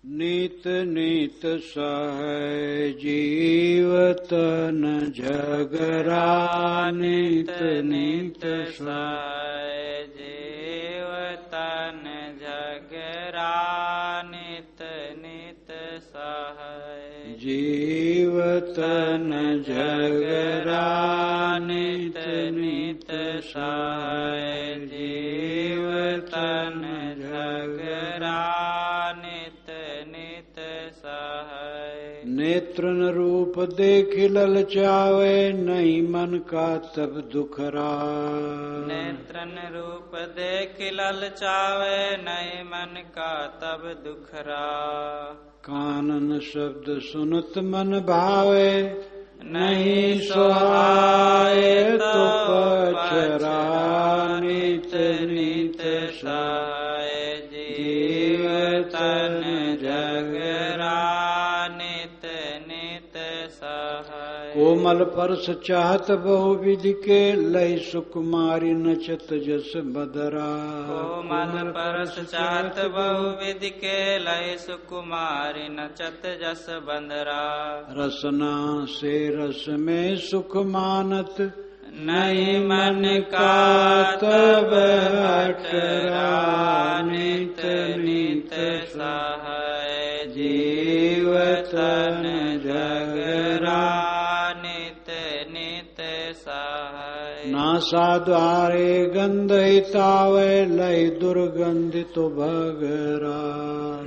नीत नीत सह जीवतन झगरा नीत नीत सह जीवतन झगरा नीत नीत सह जीवतन झगरा नीत नीत सह जीवतन झगरा नीत नीत सह नेत्रन रूप देख ललचावे नहीं मन का तब दुखरा नेत्रन रूप देख ललचावे नहीं मन का तब दुखरा कानन शब्द सुनत मन भावे नहीं सुहाए तो पचरा नीत नीत सह जीवतन झगरा नीत नीत सह कोमल परस चाहत बहु विधि के लय सुकुमारी नचत जस बदरा कोमल परस चाहत बहु विधि के लय सुकुमारी नचत जस बंदरा रसना से रस में सुख मानत नहीं मन का तब हटरा नीत नीत सह जीवतन झगरा नीत नीत सह नासा द्वारे गंध हितावे लय दुर्गंधित भगरा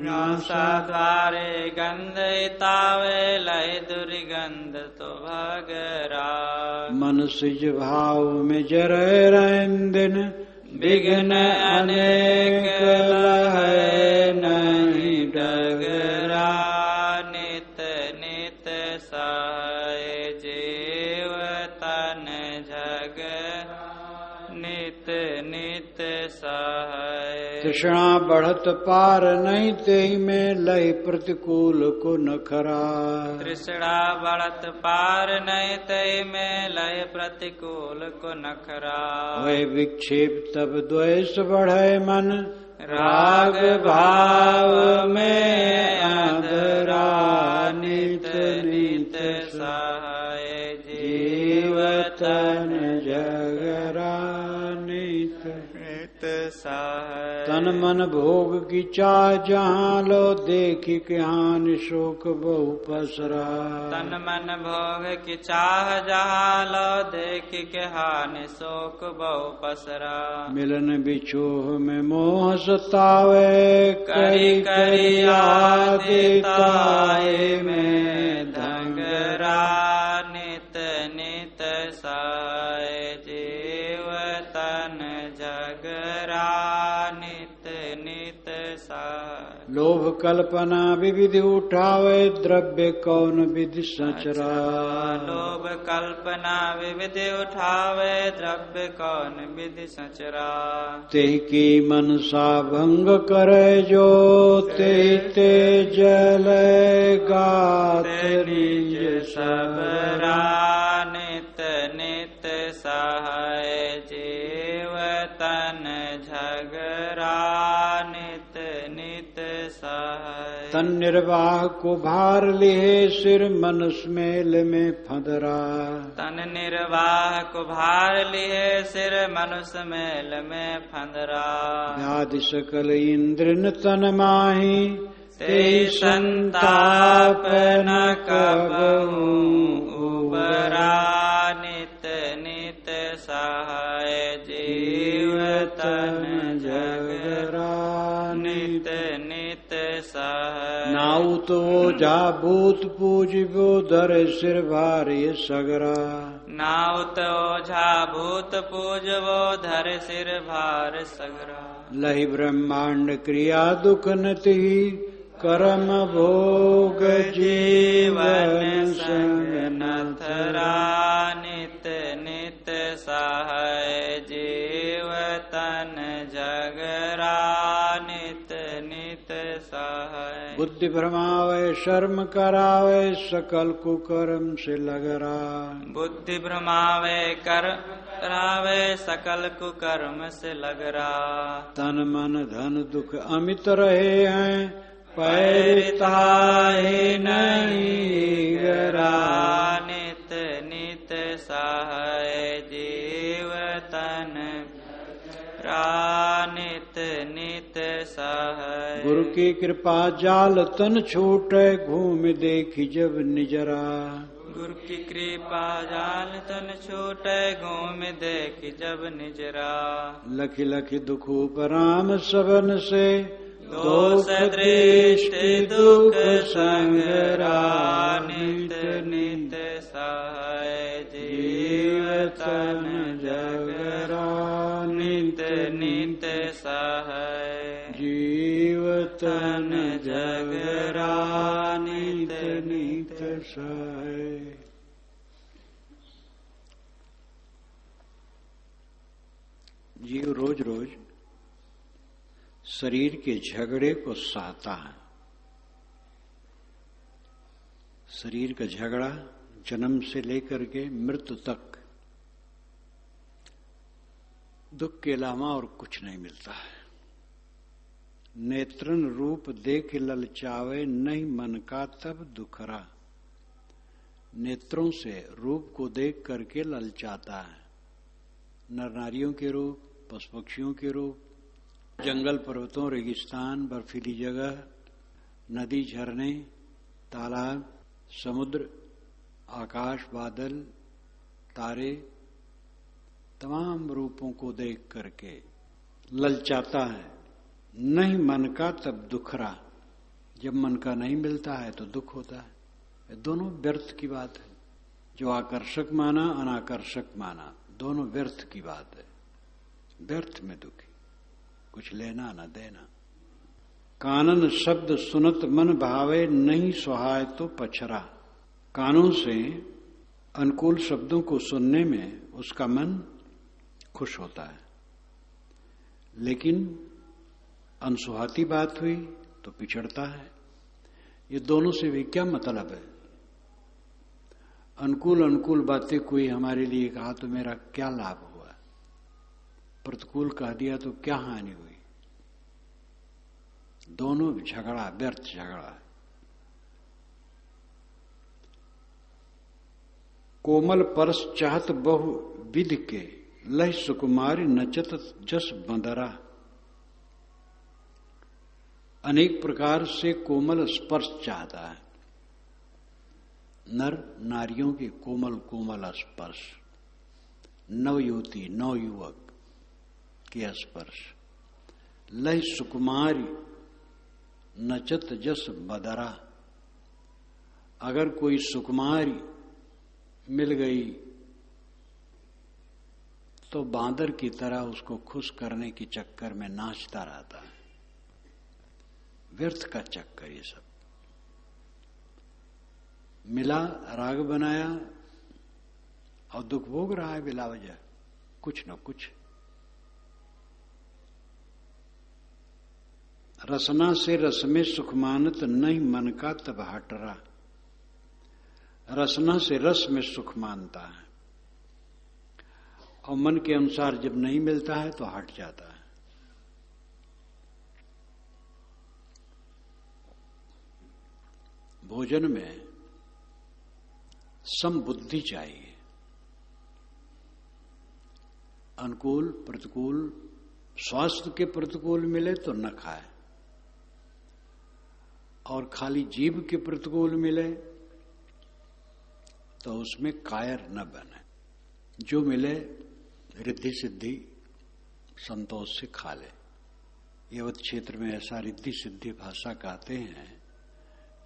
नासा द्वारे गंध हितावे लय दुर्गंध तो भगरा मन सिज भाव में जरे रंदिन विघ्न अनेक लहै नहीं डगरा नीत नीत सह जीवतन झग नीत नीत सह तृष्णा बढ़त पार नहीं तेहि में लय प्रतिकूल को नखरा तृष्णा बढ़त पार नहीं तय में लय प्रतिकूल को नखरा वह विक्षेप तब द्वेष बढ़े मन राग भाव में आदरा नीत नीत सह जीवतन झगरा नीत नीत सह तन मन भोग की चाह जहाँ लो देखी के हानि शोक बहु पसरा तन मन भोग की चाह जहाँ लो देख के हानि शोक बहु पसरा मिलन बिछोह में मोह सतावे करी करी आदिताए में धंगरा नीत नीत सह जीवतन झगरा नीत नीत सह लोभ कल्पना विविधि उठावे द्रव्य कौन विधि सचरा लोभ कल्पना विविधि उठावे द्रव्य कौन विधि सचरा तेहि की मनसा भंग करे जो तेहि ते जल गात निज सबरा नित नित सह जीवतन झगरा नित नित सह तन निर्वाह को भार लिहे सिर मनुष्य मेल में फंदरा तन निर्वाह को भार लिए सिर मनुष्य मेल में फंदरा व्याधि सकल इंद्र न तन माही ते संताप न कबहू उबरा नित नित सहाय जीवतन झगरा नित नित सहाय नाउ तो जा भूत पूजिबो धर सिर भारी सगरा नाउ तो झा भूत पूजवो धर सिर भार सगरा लहि ब्रह्मांड क्रिया दुख नति कर्म भोग जीवन संग नथरा नित नित सहाय जीवतन झगरा नित नित सहाय बुद्धि भ्रमावे शर्म करावे सकल कुकर्म से लगरा बुद्धि भ्रमावे कर रावे सकल कुकर्म से लगरा तन मन धन दुख अमित रहे हैं पै रिताए नहीं गरा। नित नित सहाय जीव तन नित नित सहाय। गुरु की कृपा जाल तन छूटे घूम देखी जब निजरा। गुरु की कृपा जाल तन छूटे घूम देखी जब निजरा। लखि लखि दुख उपराम सबन से दोष दृष्टि दुख संगरा। नित नित सहाय जीव तन जगरा। नित नित सहाय जीव तन जगरा। नित नित सहाय। जीव रोज रोज शरीर के झगड़े को सहता है। शरीर का झगड़ा जन्म से लेकर के मृत्यु तक दुख के अलावा और कुछ नहीं मिलता है। नेत्रन रूप देख ललचावे नहीं मन का तब दुखरा। नेत्रों से रूप को देख करके ललचाता है। नर नारियों के रूप, पशु पक्षियों के रूप, जंगल पर्वतों, रेगिस्तान, बर्फीली जगह, नदी, झरने, तालाब, समुद्र, आकाश, बादल, तारे, तमाम रूपों को देख करके ललचाता है। नहीं मन का तब दुखरा। जब मन का नहीं मिलता है तो दुख होता है। ये दोनों व्यर्थ की बात है। जो आकर्षक माना, अनाकर्षक माना, दोनों व्यर्थ की बात है। व्यर्थ में दुखी, कुछ लेना न देना। कानन शब्द सुनत मन भावे नहीं सुहाए तो पछरा। कानों से अनुकूल शब्दों को सुनने में उसका मन खुश होता है, लेकिन अनसुहाती बात हुई तो पिछड़ता है। ये दोनों से भी क्या मतलब है? अनुकूल अनुकूल बातें कोई हमारे लिए कहा तो मेरा क्या लाभ हुआ, प्रतिकूल कह दिया तो क्या हानि हुई। दोनों झगड़ा, व्यर्थ झगड़ा। कोमल परस चाहत बहु विधि के लह सुकुमारी नचत जस बंदरा। अनेक प्रकार से कोमल स्पर्श चाहता है। नर नारियों के कोमल कोमल स्पर्श, नवयुवती नवयुवक के स्पर्श। लह सुकुमारी नचत जस बदरा। अगर कोई सुकुमारी मिल गई तो बांदर की तरह उसको खुश करने के चक्कर में नाचता रहता है। व्यर्थ का चक्कर ये सब। मिला, राग बनाया और दुख भोग रहा है बिला वजह, कुछ न कुछ। रसना से रस में सुख मानत नहीं मन का तब हटरा। रसना से रस में सुख मानता है और मन के अनुसार जब नहीं मिलता है तो हट जाता है। भोजन में समबुद्धि चाहिए। अनुकूल प्रतिकूल, स्वास्थ्य के प्रतिकूल मिले तो न खाए, और खाली जीभ के प्रतिकूल मिले तो उसमें कायर न बने। जो मिले रिद्धि सिद्धि संतोष से खा ले। यवत क्षेत्र में ऐसा रिद्धि सिद्धि भाषा कहते हैं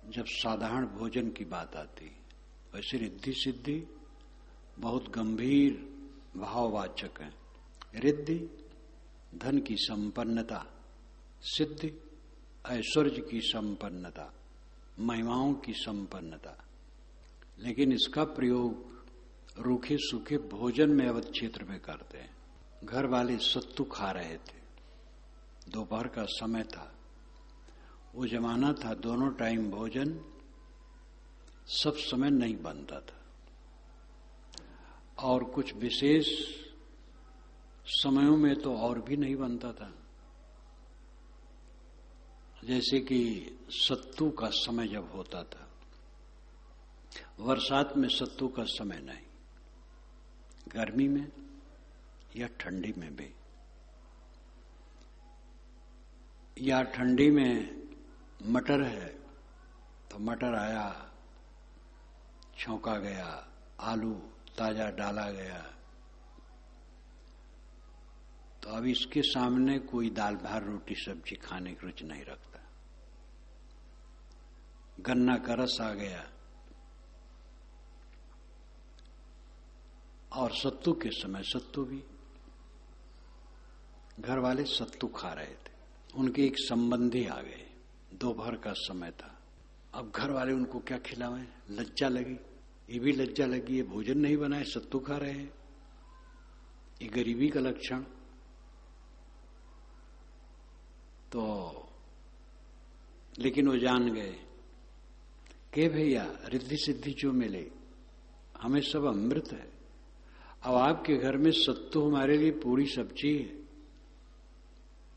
जब साधारण भोजन की बात आती। वैसे रिद्धि सिद्धि बहुत गंभीर भाववाचक है। रिद्धि धन की संपन्नता, सिद्धि ऐश्वर्य की संपन्नता, महिमाओं की संपन्नता। लेकिन इसका प्रयोग रूखे सूखे भोजन में अवध क्षेत्र में करते हैं। घर वाले सत्तू खा रहे थे, दोपहर का समय था, वो जमाना था दोनों टाइम भोजन सब समय नहीं बनता था, और कुछ विशेष समयों में तो और भी नहीं बनता था। जैसे कि सत्तू का समय जब होता था, बरसात में सत्तू का समय नहीं, गर्मी में या ठंडी में भी, या ठंडी में मटर है तो मटर आया, छौंका गया, आलू ताजा डाला गया, तो अब इसके सामने कोई दाल भात रोटी सब्जी खाने की रुचि नहीं रखता। गन्ना का रस आ गया, और सत्तू के समय सत्तू भी, घर वाले सत्तू खा रहे थे, उनके एक संबंधी आ गए, दोपहर का समय था, अब घर वाले उनको क्या खिलावें, लज्जा लगी, ये भी लज्जा लगी, ये भोजन नहीं बनाए, सत्तू खा रहे हैं, ये गरीबी का लक्षण। तो लेकिन वो जान गए कि भैया रिद्धि सिद्धि जो मिले, हमें सब अमृत है, अब आपके घर में सत्तू हमारे लिए पूरी सब्जी है,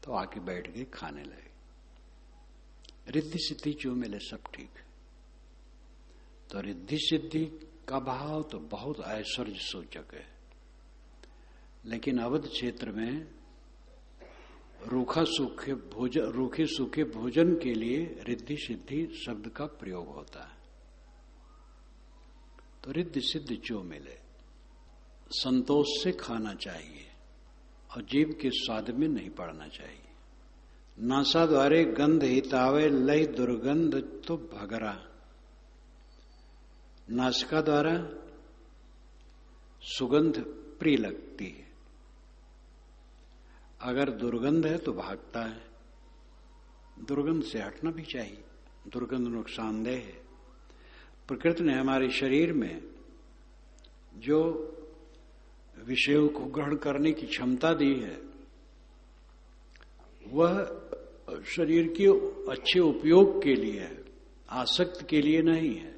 तो आके बैठ गए, खाने लगे। रिद्धि सिद्धि जो मिले सब ठीक है। तो रिद्धि सिद्धि का भाव तो बहुत ऐश्वर्य सूचक है, लेकिन अवध क्षेत्र में रूखे सूखे भोजन के लिए रिद्धि सिद्धि शब्द का प्रयोग होता है। तो रिद्धि सिद्धि जो मिले संतोष से खाना चाहिए और जीभ के स्वाद में नहीं पड़ना चाहिए। नासा द्वारे गंध हितावे लय दुर्गंध तो भगरा, नासिका द्वारा सुगंध प्रिय लगती है, अगर दुर्गंध है तो भागता है। दुर्गंध से हटना भी चाहिए, दुर्गंध नुकसानदेह है। प्रकृति ने हमारे शरीर में जो विषयों को ग्रहण करने की क्षमता दी है, वह शरीर के अच्छे उपयोग के लिए है, आसक्त के लिए नहीं है।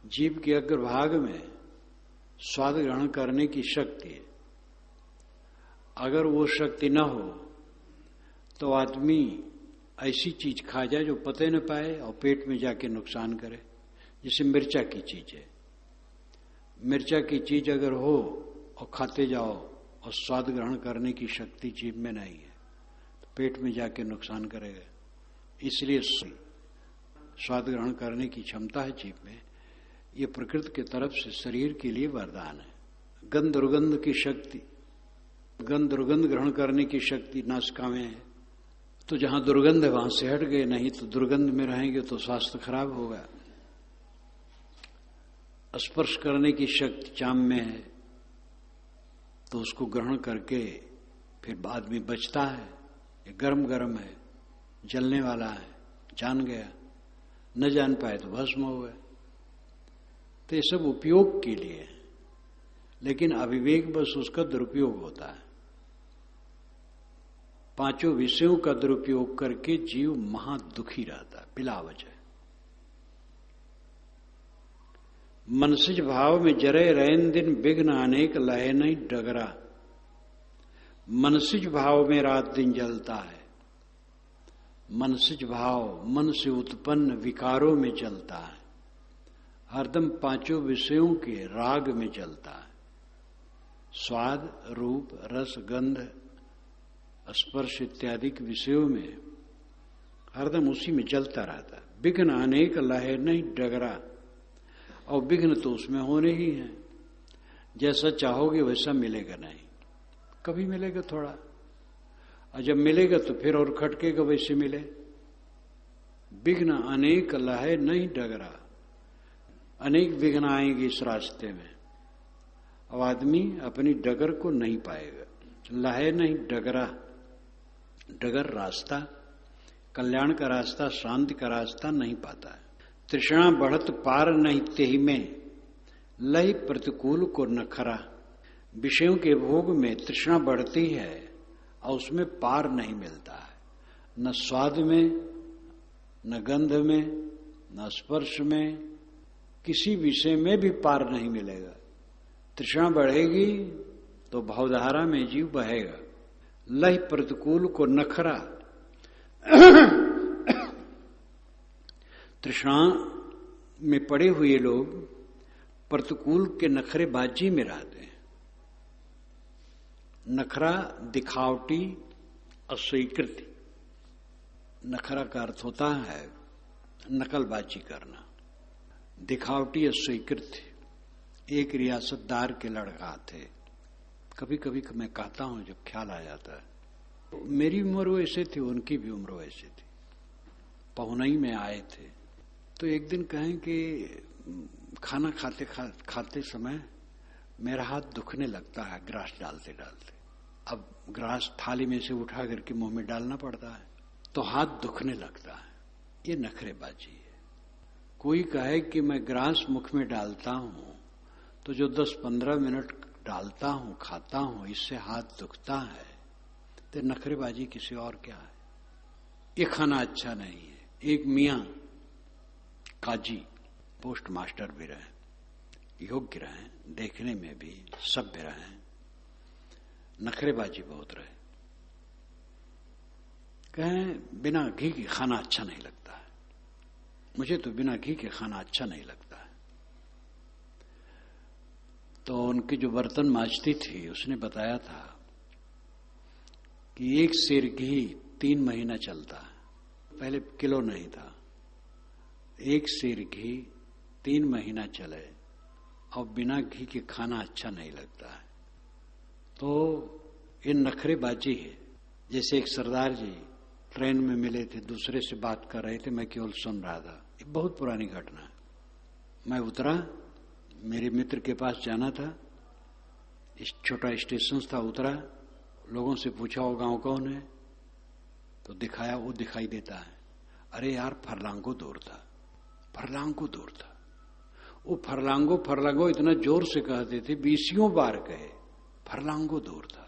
जीभ के अग्रभाग में स्वाद ग्रहण करने की शक्ति है, अगर वो शक्ति न हो तो आदमी ऐसी चीज खा जाए जो पते न पाए और पेट में जाके नुकसान करे। जैसे मिर्चा की चीज है, मिर्चा की चीज अगर हो और खाते जाओ और स्वाद ग्रहण करने की शक्ति जीभ में नहीं है तो पेट में जाके नुकसान करेगा। इसलिए स्वाद ग्रहण करने की क्षमता है जीभ में, ये प्रकृति की तरफ से शरीर के लिए वरदान है। गंध दुर्गंध की शक्ति, गंध दुर्गंध ग्रहण करने की शक्ति नासिका में है, तो जहां दुर्गंध है वहां से हट गए, नहीं तो दुर्गंध में रहेंगे तो स्वास्थ्य खराब होगा। स्पर्श करने की शक्ति चाम में है, तो उसको ग्रहण करके फिर आदमी बचता है। ये गरम गरम है, जलने वाला है, जान गया, न जान पाए तो भस्म हो गए। तो ये सब उपयोग के लिए है, लेकिन अविवेक बस उसका दुरुपयोग होता है। पांचों विषयों का दुरुपयोग करके जीव महा दुखी रहता है बिला वजह। मनसिज भाव में जरे रैन दिन विघ्न अनेक लहे नहीं डगरा, मनसिज भाव में रात दिन जलता है। मनसिज भाव मन से उत्पन्न विकारों में जलता है, हरदम पांचों विषयों के राग में जलता है। स्वाद, रूप, रस, गंध, स्पर्श इत्यादि के विषयों में हरदम उसी में जलता रहता है। विघ्न अनेक लहे नहीं डगरा, और विघ्न तो उसमें होने ही है। जैसा चाहोगे वैसा मिलेगा नहीं, कभी मिलेगा थोड़ा, और जब मिलेगा तो फिर और खटकेगा वैसे मिले। विघ्न अनेक लहे नहीं डगरा, अनेक विघ्न आएंगे इस रास्ते में, अब आदमी अपनी डगर को नहीं पाएगा। लहे नहीं डगरा, डगर रास्ता, कल्याण का रास्ता, शांति का रास्ता नहीं पाता है। तृष्णा बढ़त पार नहीं तेहि में, लय प्रतिकूल को नखरा। विषयों के भोग में तृष्णा बढ़ती है और उसमें पार नहीं मिलता है, न स्वाद में, न गंध में, न स्पर्श में, किसी विषय में भी पार नहीं मिलेगा। तृष्णा बढ़ेगी तो भवधारा में जीव बहेगा। लय प्रतिकूल को नखरा, तृष्णा में पड़े हुए लोग प्रतिकूल के नखरेबाजी में रहते हैं। नखरा दिखावटी अस्वीकृति। नखरा का अर्थ होता है नकलबाजी करना, दिखावटी अस्वीकृति। एक रियासतदार के लड़का थे, कभी कभी मैं कहता हूं जब ख्याल आ जाता है, मेरी उम्र वैसे थी, उनकी भी उम्र वैसे थी। पहुनई में आए थे तो एक दिन कहें कि खाना खाते समय मेरा हाथ दुखने लगता है ग्रास डालते डालते। अब ग्रास थाली में से उठा करके मुंह में डालना पड़ता है तो हाथ दुखने लगता है। ये नखरेबाजी है। कोई कहे कि मैं ग्रास मुख में डालता हूं तो जो 10-15 मिनट डालता हूं, खाता हूं, इससे हाथ दुखता है, तो नखरेबाजी किसी और क्या है। ये खाना अच्छा नहीं है। एक मियां काजी, पोस्ट मास्टर भी रहे, योग्य रहे, देखने में भी सभ्य रहे, नखरेबाजी बहुत रहे। कहें बिना घी के खाना अच्छा नहीं लगता है, मुझे तो बिना घी के खाना अच्छा नहीं लगता है। तो उनकी जो बर्तन मांजती थी उसने बताया था कि एक सेर घी 3 महीना चलता है। पहले किलो नहीं था, एक सेर घी 3 महीना चले और बिना घी के खाना अच्छा नहीं लगता है। तो ये नखरेबाजी है। जैसे एक सरदार जी ट्रेन में मिले थे, दूसरे से बात कर रहे थे, मैं केवल सुन रहा था। ये बहुत पुरानी घटना है। मैं उतरा, मेरे मित्र के पास जाना था, इस छोटा स्टेशन था, उतरा, लोगों से पूछा वो गांव कौन है, तो दिखाया, वो दिखाई देता है। अरे यार फरलांगो दूर था, फरलांगो दूर था। वो फरलांगो इतना जोर से कहते थे, 20 बार कहे, फरलांगो दूर था।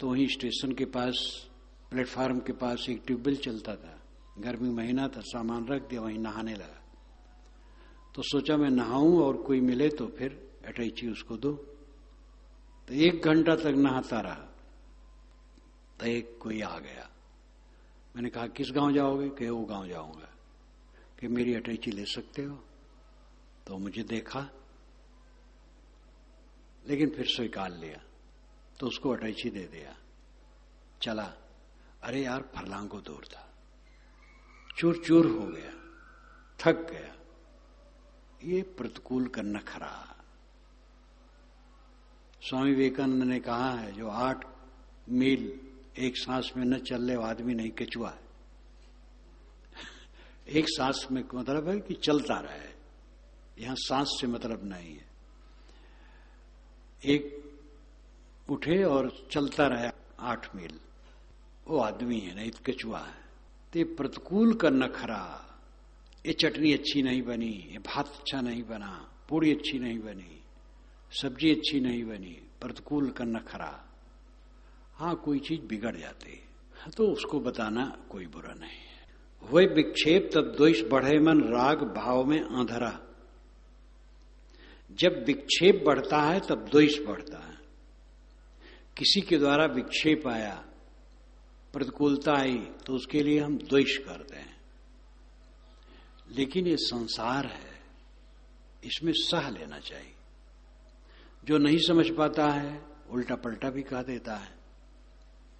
तो वहीं स्टेशन के पास, प्लेटफार्म के पास एक ट्यूबवेल चलता था, गर्मी महीना था, सामान रख दिया, वहीं नहाने लगा। तो सोचा मैं नहाऊं और कोई मिले तो फिर अटैची उसको दो। तो 1 घंटा तक नहाता रहा। तो एक कोई आ गया, मैंने कहा किस गांव जाओगे? कि वो गांव जाऊंगा। कि मेरी अटैची ले सकते हो? तो मुझे देखा, लेकिन फिर स्वीकार लिया, तो उसको अटैची दे दिया, चला। अरे यार फरलांगो दूर था, चूर चूर हो गया, थक गया। ये प्रतिकूल का नखरा। स्वामी विवेकानंद ने कहा है, जो 8 मील एक सांस में न चलने वाला आदमी नहीं, केचुआ है। एक सांस में मतलब है कि चलता रहे, यहां सांस से मतलब नहीं है। एक उठे और चलता रहे 8 मील, वो आदमी है, नहीं तो केचुआ है। तो ये प्रतिकूल का नखरा। ये चटनी अच्छी नहीं बनी, ये भात अच्छा नहीं बना, पूरी अच्छी नहीं बनी, सब्जी अच्छी नहीं बनी, प्रतिकूल का नखरा। हाँ, कोई चीज बिगड़ जाती है तो उसको बताना कोई बुरा नहीं है। वह विक्षेप तब द्वेष बढ़े मन, राग भाव में अंधरा। जब विक्षेप बढ़ता है तब द्वेष बढ़ता है। किसी के द्वारा विक्षेप आया, प्रतिकूलता आई, तो उसके लिए हम द्वेष करते हैं। लेकिन ये संसार है, इसमें सह लेना चाहिए। जो नहीं समझ पाता है उल्टा पलटा भी कह देता है,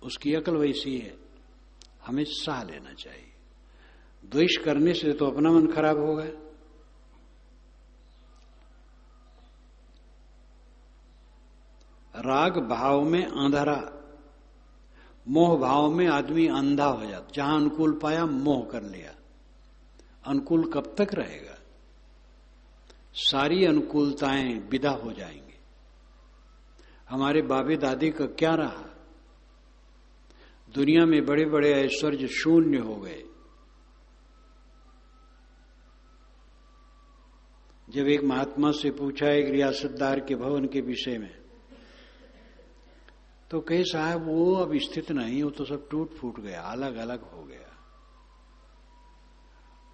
उसकी अकल वैसी है, हमें सह लेना चाहिए। द्वेष करने से तो अपना मन खराब होगा। राग भाव में अंधरा, मोह भाव में आदमी अंधा हो जाता। जहां अनुकूल पाया मोह कर लिया। अनुकूल कब तक रहेगा? सारी अनुकूलताएं विदा हो जाएंगी। हमारे बाबे दादी का क्या रहा? दुनिया में बड़े बड़े ऐश्वर्य शून्य हो गए। जब एक महात्मा से पूछा एक रियासतदार के भवन के विषय में, तो कहे साहब वो अब स्थित नहीं, वो तो सब टूट फूट गया, अलग अलग हो गया।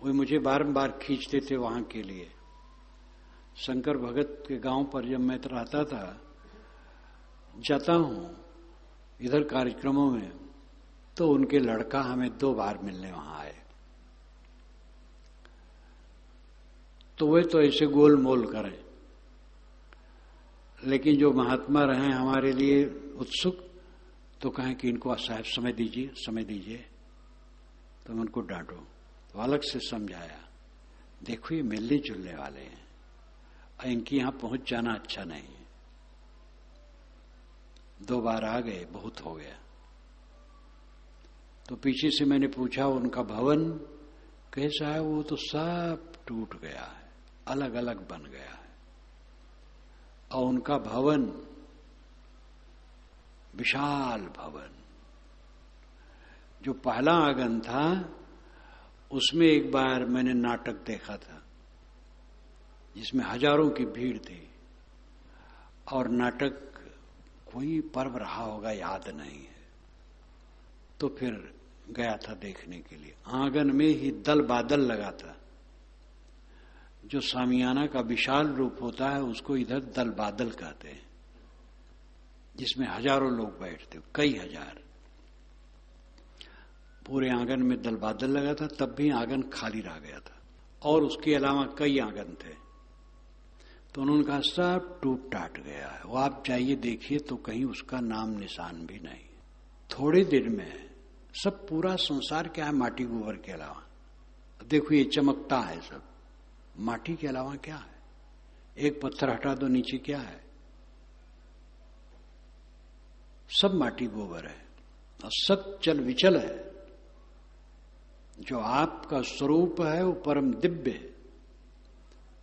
वो मुझे बारंबार खींचते थे वहां के लिए। शंकर भगत के गांव पर जब मैं रहता था, जाता हूं इधर कार्यक्रमों में, तो उनके लड़का हमें 2 बार मिलने वहां आए। तो वे तो ऐसे गोल मोल करें, लेकिन जो महात्मा रहे हमारे लिए उत्सुक, तो कहें कि इनको साहब समय दीजिए, समय दीजिए, तो मैं उनको डांटो, तो अलग से समझाया, देखो ये मिलने जुलने वाले हैं, इनकी यहां पहुंच जाना अच्छा नहीं है। 2 बार आ गए, बहुत हो गया। तो पीछे से मैंने पूछा उनका भवन कैसा है? वो तो सब टूट गया है, अलग अलग बन गया है, और उनका भवन विशाल भवन, जो पहला आंगन था उसमें एक बार मैंने नाटक देखा था जिसमें हजारों की भीड़ थी, और नाटक कोई पर्व रहा होगा याद नहीं है, तो फिर गया था देखने के लिए। आंगन में ही दल बादल लगा था, जो सामियाना का विशाल रूप होता है उसको इधर दल बादल कहते हैं, जिसमें हजारों लोग बैठते, कई हजार। पूरे आंगन में दल बादल लगा था, तब भी आंगन खाली रह गया था, और उसके अलावा कई आंगन थे। तो उन्होंने कहा सब टूट टाट गया है, वो आप जाइए देखिए तो कहीं उसका नाम निशान भी नहीं। थोड़े दिन में सब पूरा संसार क्या है माटी गोबर के अलावा, देखो ये चमकता है सब, माटी के अलावा क्या है? एक पत्थर हटा दो नीचे क्या है? सब माटी गोबर है, और सब चल विचल है। जो आपका स्वरूप है वो परम दिव्य है,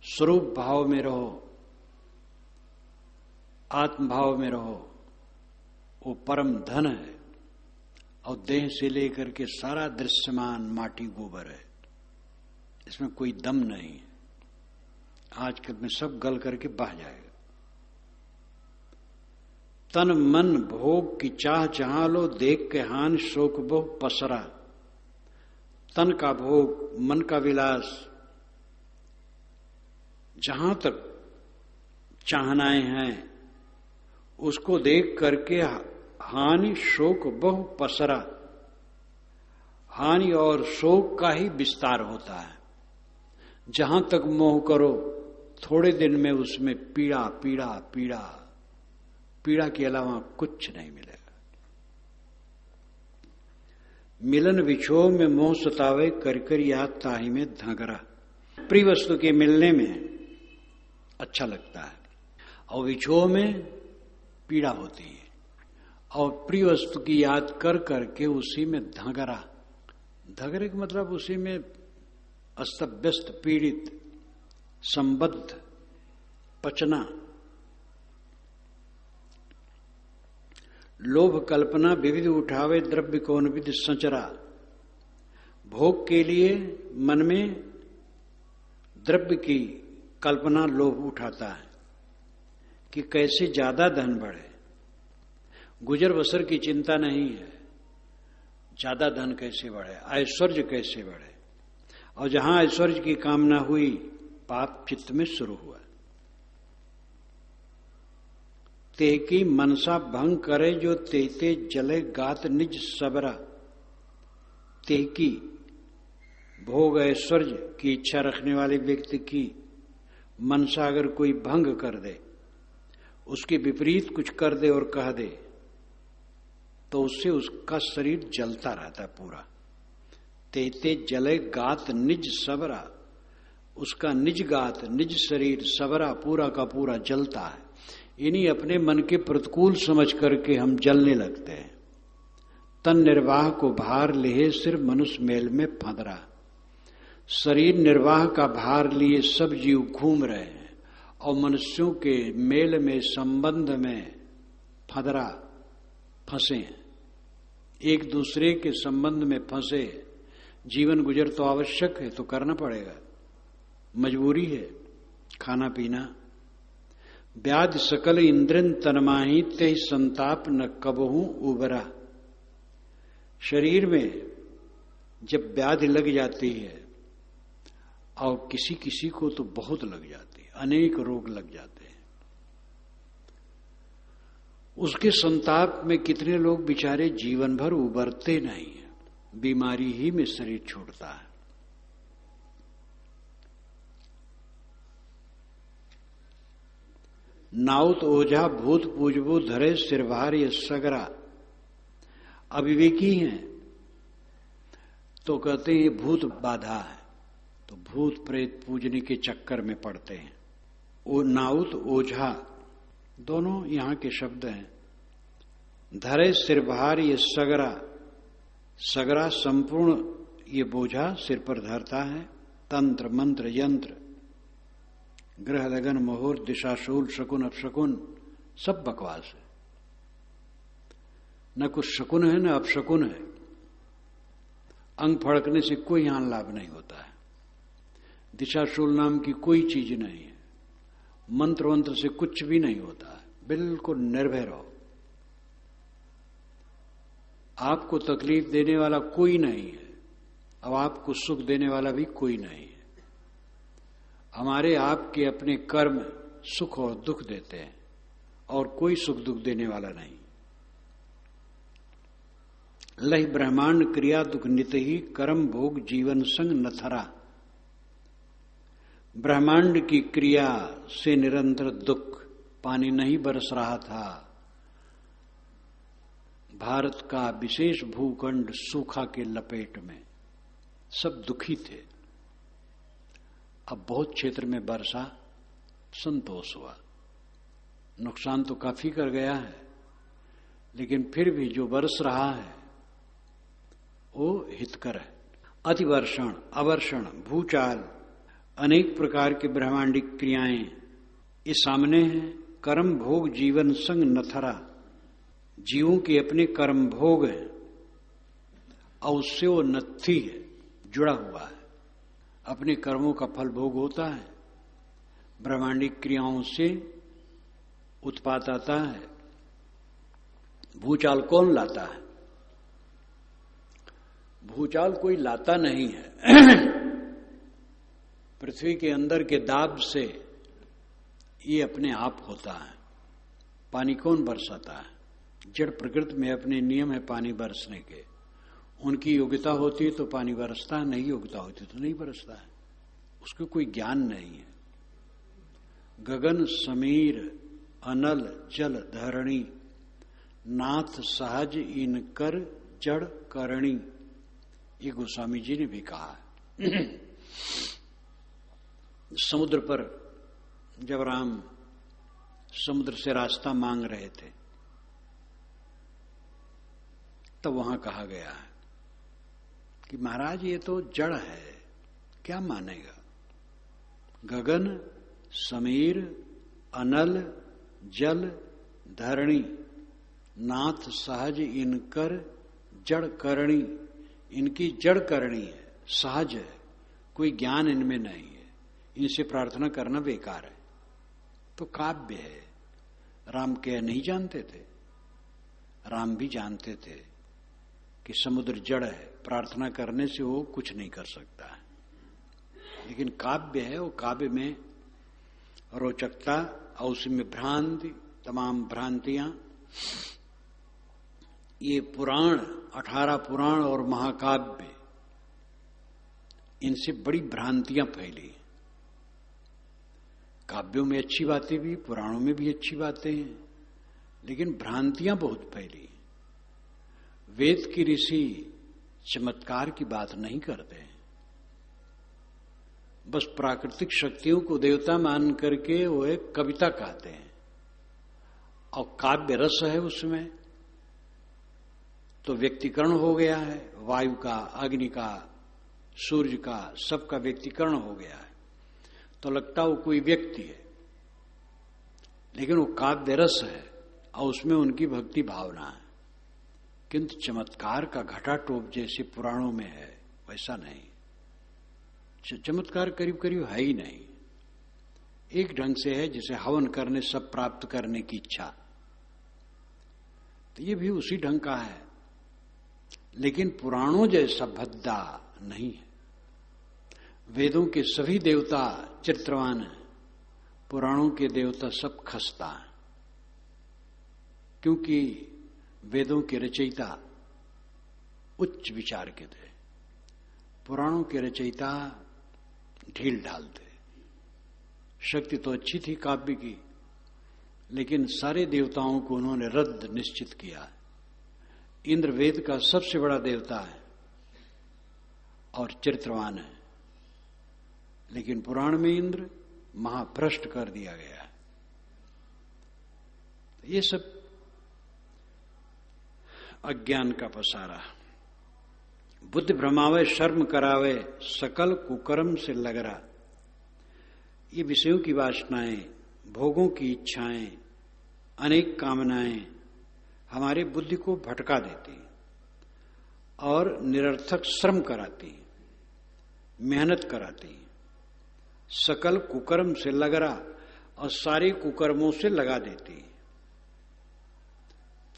स्वरूप भाव में रहो, आत्म भाव में रहो, वो परम धन है। और देह से लेकर के सारा दृश्यमान माटी गोबर है, इसमें कोई दम नहीं है। आजकल में सब गल करके बह जाएगा। तन मन भोग की चाह जहां लो, देख के हान शोक बहु पसरा। तन का भोग, मन का विलास, जहां तक चाहनाएं हैं उसको देख करके हानि शोक बहु पसरा। हानि और शोक का ही विस्तार होता है। जहां तक मोह करो थोड़े दिन में उसमें पीड़ा पीड़ा पीड़ा, पीड़ा के अलावा कुछ नहीं मिलेगा। मिलन विछोह में मोह सतावे, कर कर याद ताही में धगरा। प्रिय वस्तु के मिलने में अच्छा लगता है, और विछोह में पीड़ा होती है, और प्रिय वस्तु की याद कर करके उसी में धगरा। धगरे का मतलब उसी में अस्त व्यस्त, पीड़ित, संबद्ध, पचना। लोभ कल्पना विविध उठावे, द्रव्य कौन विधि संचरा। भोग के लिए मन में द्रव्य की कल्पना लोभ उठाता है कि कैसे ज्यादा धन बढ़े। गुजर बसर की चिंता नहीं है, ज्यादा धन कैसे बढ़े, ऐश्वर्य कैसे बढ़े। और जहां ऐश्वर्य की कामना हुई, पाप चित्त में शुरू हुआ। ते की मनसा भंग करे, जो तेते जले गात निज सबरा। ते की भोग ऐश्वर्य की इच्छा रखने वाले व्यक्ति की मनसा अगर कोई भंग कर दे, उसके विपरीत कुछ कर दे और कह दे, तो उससे उसका शरीर जलता रहता है पूरा। तेते जले गात निज सबरा, उसका निज गात, निज शरीर, सबरा पूरा का पूरा जलता है। इन्हीं अपने मन के प्रतिकूल समझ करके हम जलने लगते हैं। तन निर्वाह को भार ले, सिर्फ मनुष्य मेल में फंदरा। शरीर निर्वाह का भार लिए सब जीव घूम रहे हैं, और मनुष्यों के मेल में, संबंध में फंदरा, फंसे हैं। एक दूसरे के संबंध में फंसे। जीवन गुजर तो आवश्यक है, तो करना पड़ेगा, मजबूरी है, खाना पीना। व्याधि सकल इंद्रन तनमाही, ते संताप न कबहू उबरा। शरीर में जब व्याधि लग जाती है, और किसी किसी को तो बहुत लग जाती है, अनेक रोग लग जाते हैं, उसके संताप में कितने लोग बेचारे जीवन भर उबरते नहीं है, बीमारी ही में शरीर छूटता है। नाउत ओझा भूत पूजबू धरे सिरभार ये सगरा। अविवेकी हैं तो कहते हैं ये भूत बाधा है, तो भूत प्रेत पूजने के चक्कर में पड़ते हैं। वो नाउत ओझा दोनों यहां के शब्द हैं। धरे सिरभार ये सगरा, सगरा संपूर्ण ये बोझा सिर पर धरता है। तंत्र मंत्र यंत्र ग्रह लगन मुहूर्त दिशाशूल शकुन अपशकुन सब बकवास है। न कुछ शकुन है न अपशकुन है। अंग फड़कने से कोई यहां लाभ नहीं होता है। दिशाशूल नाम की कोई चीज नहीं है। मंत्र वंत्र से कुछ भी नहीं होता है। बिल्कुल निर्भय रहो। आपको तकलीफ देने वाला कोई नहीं है, अब आपको सुख देने वाला भी कोई नहीं है। हमारे आपके अपने कर्म सुख और दुख देते हैं और कोई सुख दुख देने वाला नहीं। लहि ब्रह्मांड क्रिया दुख नित ही कर्म भोग जीवन संग नथरा। ब्रह्मांड की क्रिया से निरंतर दुख, पानी नहीं बरस रहा था। भारत का विशेष भूखंड सूखा के लपेट में, सब दुखी थे। अब बहुत क्षेत्र में वर्षा, संतोष हुआ। नुकसान तो काफी कर गया है, लेकिन फिर भी जो बरस रहा है वो हितकर है। अतिवर्षण, अवर्षण, भूचाल, अनेक प्रकार की ब्रह्मांडिक क्रियाएं ये सामने हैं। कर्म भोग जीवन संग नथरा, जीवों के अपने कर्म भोग हैं और उससे वो नत्थी है, जुड़ा हुआ है। अपने कर्मों का फल भोग होता है। ब्रह्मांडिक क्रियाओं से उत्पात आता है। भूचाल कौन लाता है? भूचाल कोई लाता नहीं है। पृथ्वी के अंदर के दाब से ये अपने आप होता है। पानी कौन बरसाता है? जड़ प्रकृति में अपने नियम है पानी बरसने के। उनकी योग्यता होती है तो पानी बरसता है, नहीं योग्यता होती तो नहीं बरसता है। उसको कोई ज्ञान नहीं है। गगन समीर अनल जल धरणी नाथ सहज इनकर जड़ करणी, ये गोस्वामी जी ने भी कहा है। समुद्र पर जब राम समुद्र से रास्ता मांग रहे थे तब वहां कहा गया है कि महाराज ये तो जड़ है, क्या मानेगा? गगन समीर अनल जल धरणी नाथ सहज इनकर जड़ करणी, इनकी जड़ करणी है, सहज है, कोई ज्ञान इनमें नहीं है। इनसे प्रार्थना करना बेकार है। तो काव्य है। राम क्या नहीं जानते थे? राम भी जानते थे कि समुद्र जड़ है, प्रार्थना करने से वो कुछ नहीं कर सकता है। लेकिन काव्य है, वो काव्य में रोचकता और उसमें भ्रांति, तमाम भ्रांतियां, ये पुराण 18 पुराण और महाकाव्य, इनसे बड़ी भ्रांतियां फैली। काव्यों में अच्छी बातें भी, पुराणों में भी अच्छी बातें हैं, लेकिन भ्रांतियां बहुत फैली। वेद की ऋषि चमत्कार की बात नहीं करते, बस प्राकृतिक शक्तियों को देवता मान करके वो एक कविता कहते हैं। और काव्य रस है उसमें, तो व्यक्तिकरण हो गया है। वायु का, अग्नि का, सूर्य का, सबका व्यक्तिकरण हो गया है। तो लगता वो कोई व्यक्ति है, लेकिन वो काव्य रस है और उसमें उनकी भक्ति भावना है। किंतु चमत्कार का घटा टोप जैसे पुराणों में है वैसा नहीं। चमत्कार करीब करीब है ही नहीं। एक ढंग से है जिसे हवन करने सब प्राप्त करने की इच्छा, तो ये भी उसी ढंग का है, लेकिन पुराणों जैसा भद्दा नहीं है। वेदों के सभी देवता चित्रवान हैं, पुराणों के देवता सब खस्ता हैं। क्योंकि वेदों के रचयिता उच्च विचार के थे, पुराणों के रचयिता ढील ढाल थे। शक्ति तो अच्छी थी काव्य की, लेकिन सारे देवताओं को उन्होंने रद्द निश्चित किया। इंद्र वेद का सबसे बड़ा देवता है और चरित्रवान है, लेकिन पुराण में इंद्र महाभ्रष्ट कर दिया गया है। ये सब अज्ञान का पसारा। बुद्धि भ्रमावे शर्म करावे सकल कुकर्म से लगरा। ये विषयों की वासनाएं, भोगों की इच्छाएं, अनेक कामनाएं हमारे बुद्धि को भटका देती और निरर्थक श्रम कराती, मेहनत कराती। सकल कुकर्म से लगरा और सारे कुकर्मों से लगा देती।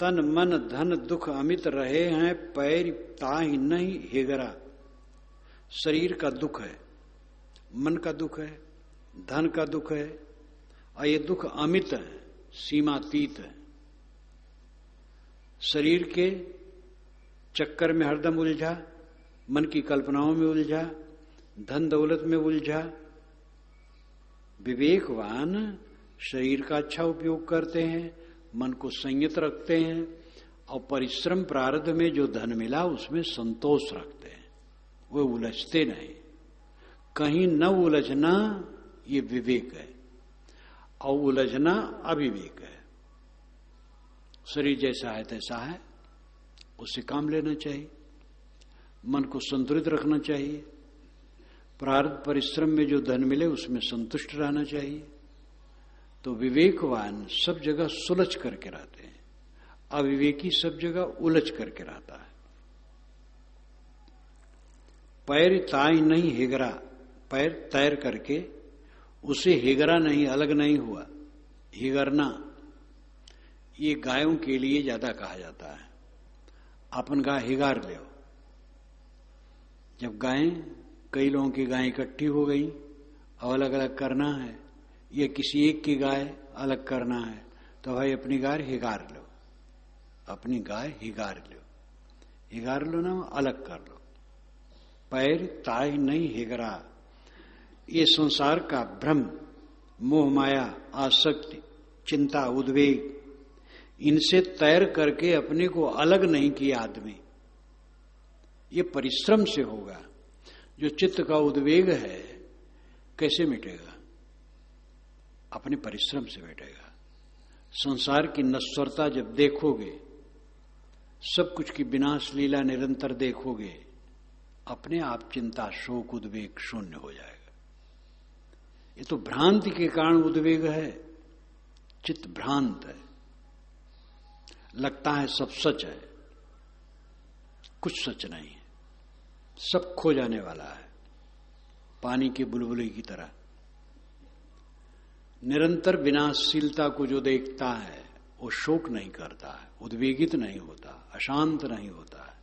तन मन धन दुख अमित रहे हैं, पैर ताहि नहीं हेगरा। शरीर का दुख है, मन का दुख है, धन का दुख है, और ये दुख अमित है, सीमातीत है। शरीर के चक्कर में हरदम उलझा, मन की कल्पनाओं में उलझा, धन दौलत में उलझा। विवेकवान शरीर का अच्छा उपयोग करते हैं, मन को संयत रखते हैं और परिश्रम प्रारब्ध में जो धन मिला उसमें संतोष रखते हैं। वो उलझते नहीं। कहीं न उलझना ये विवेक है और उलझना अविवेक है। शरीर जैसा है तैसा है, उससे काम लेना चाहिए। मन को संतुलित रखना चाहिए। प्रारब्ध परिश्रम में जो धन मिले उसमें संतुष्ट रहना चाहिए। तो विवेकवान सब जगह सुलझ करके रहते हैं, अविवेकी सब जगह उलझ करके रहता है। पैर ताई नहीं हेगरा, पैर तैर करके उसे हेगरा नहीं, अलग नहीं हुआ। हेगरना ये गायों के लिए ज्यादा कहा जाता है। अपन गाय हेगार ले। जब गायें, कई लोगों की गायें इकट्ठी हो गई और अलग अलग करना है, या किसी एक की गाय अलग करना है, तो भाई अपनी गाय हिगार लो, अपनी गाय हिगार लो। हिगार लो ना, अलग कर लो। पैर ताई नहीं हिगरा। ये संसार का भ्रम, मोह माया, आसक्ति, चिंता, उद्वेग, इनसे तैर करके अपने को अलग नहीं किया आदमी। ये परिश्रम से होगा। जो चित्त का उद्वेग है कैसे मिटेगा? अपने परिश्रम से बैठेगा। संसार की नश्वरता जब देखोगे, सब कुछ की विनाश लीला निरंतर देखोगे, अपने आप चिंता, शोक, उद्वेग शून्य हो जाएगा। ये तो भ्रांति के कारण उद्वेग है। चित्त भ्रांत है, लगता है सब सच है, कुछ सच नहीं है। सब खो जाने वाला है, पानी के बुलबुले की तरह। निरंतर विनाशशीलता को जो देखता है वो शोक नहीं करता है, उद्वेगित नहीं होता, अशांत नहीं होता है।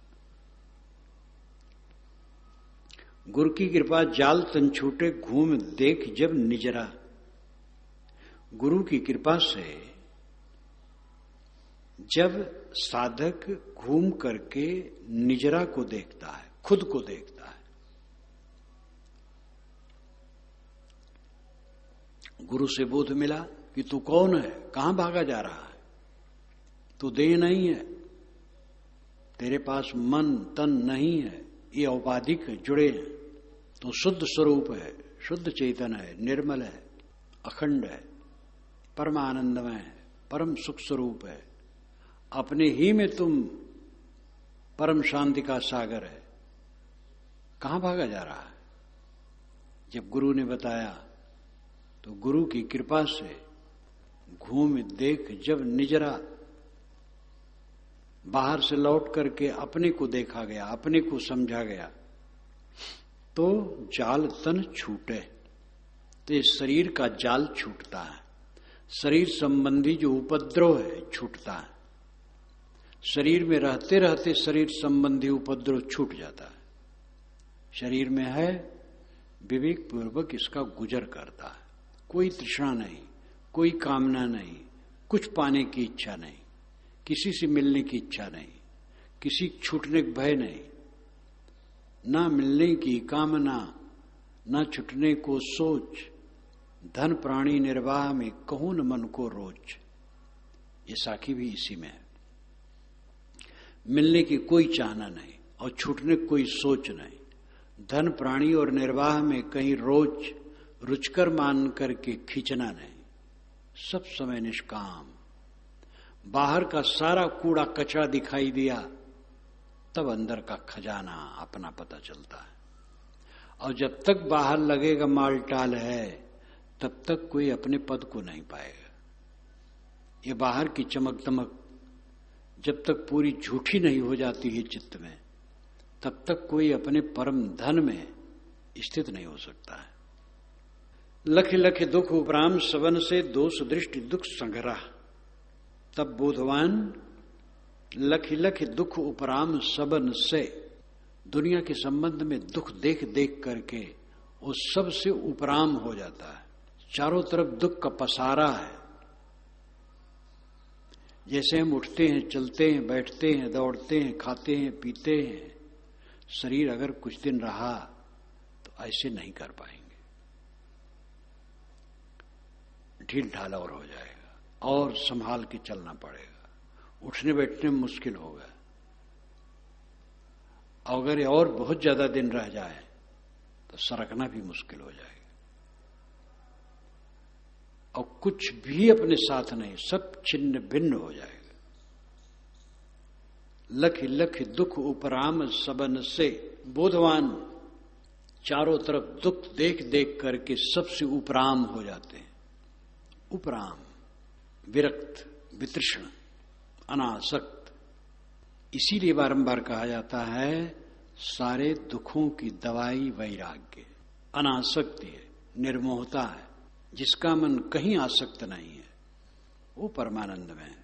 गुरु की कृपा जाल तन छूटे, घूम देख जब निजरा। गुरु की कृपा से जब साधक घूम करके निजरा को देखता है, खुद को देखता है। गुरु से बोध मिला कि तू कौन है, कहां भागा जा रहा है, तू देह नहीं है, तेरे पास मन तन नहीं है, ये औपाधिक जुड़े हैं। तो शुद्ध स्वरूप है, शुद्ध चेतन है, निर्मल है, अखंड है, परम आनंदमय है, परम सुख स्वरूप है। अपने ही में तुम परम शांति का सागर है। कहां भागा जा रहा है? जब गुरु ने बताया तो गुरु की कृपा से घूम देख जब निजरा, बाहर से लौट करके अपने को देखा गया, अपने को समझा गया, तो जाल तन छूटे। तो इस शरीर का जाल छूटता है, शरीर संबंधी जो उपद्रव है छूटता है। शरीर में रहते रहते शरीर संबंधी उपद्रव छूट जाता है। शरीर में है, विवेक पूर्वक इसका गुजर करता है। कोई तृष्णा नहीं, कोई कामना नहीं, कुछ पाने की इच्छा नहीं, किसी से मिलने की इच्छा नहीं, किसी छूटने का भय नहीं, ना मिलने की कामना, ना छूटने को सोच। धन प्राणी निर्वाह में कहूं न मन को रोज। ये साखी भी इसी में है। मिलने की कोई चाहना नहीं और छूटने की कोई सोच नहीं। धन प्राणी और निर्वाह में कहीं रोज रुचकर मान करके खींचना नहीं। सब समय निष्काम। बाहर का सारा कूड़ा कचरा दिखाई दिया तब अंदर का खजाना अपना पता चलता है। और जब तक बाहर लगेगा माल टाल है तब तक कोई अपने पद को नहीं पाएगा। ये बाहर की चमक दमक जब तक पूरी झूठी नहीं हो जाती है चित्त में, तब तक कोई अपने परम धन में स्थित नहीं हो सकता है। लख लख दुख उपराम सबन से दोष दृष्टि दुख संग्रह। तब बोधवान लख लख दुख उपराम सबन से, दुनिया के संबंध में दुख देख देख करके वो सब से उपराम हो जाता है। चारों तरफ दुख का पसारा है। जैसे हम उठते हैं, चलते हैं, बैठते हैं, दौड़ते हैं, खाते हैं, पीते हैं, शरीर अगर कुछ दिन रहा तो ऐसे नहीं कर पाएंगे। ढील ढाला और हो जाएगा और संभाल के चलना पड़ेगा। उठने बैठने में मुश्किल होगा। अगर और बहुत ज्यादा दिन रह जाए तो सरकना भी मुश्किल हो जाएगा। और कुछ भी अपने साथ नहीं, सब छिन्न भिन्न हो जाएगा। लख लख दुख उपराम सबन से, बोधवान चारों तरफ दुख देख देख करके सबसे उपराम हो जाते हैं। उपराम, विरक्त, वितृष्ण, अनासक्त। इसीलिए बारंबार कहा जाता है सारे दुखों की दवाई वैराग्य। अनासक्ति है, निर्मोहता है। जिसका मन कहीं आसक्त नहीं है वो परमानंद में है।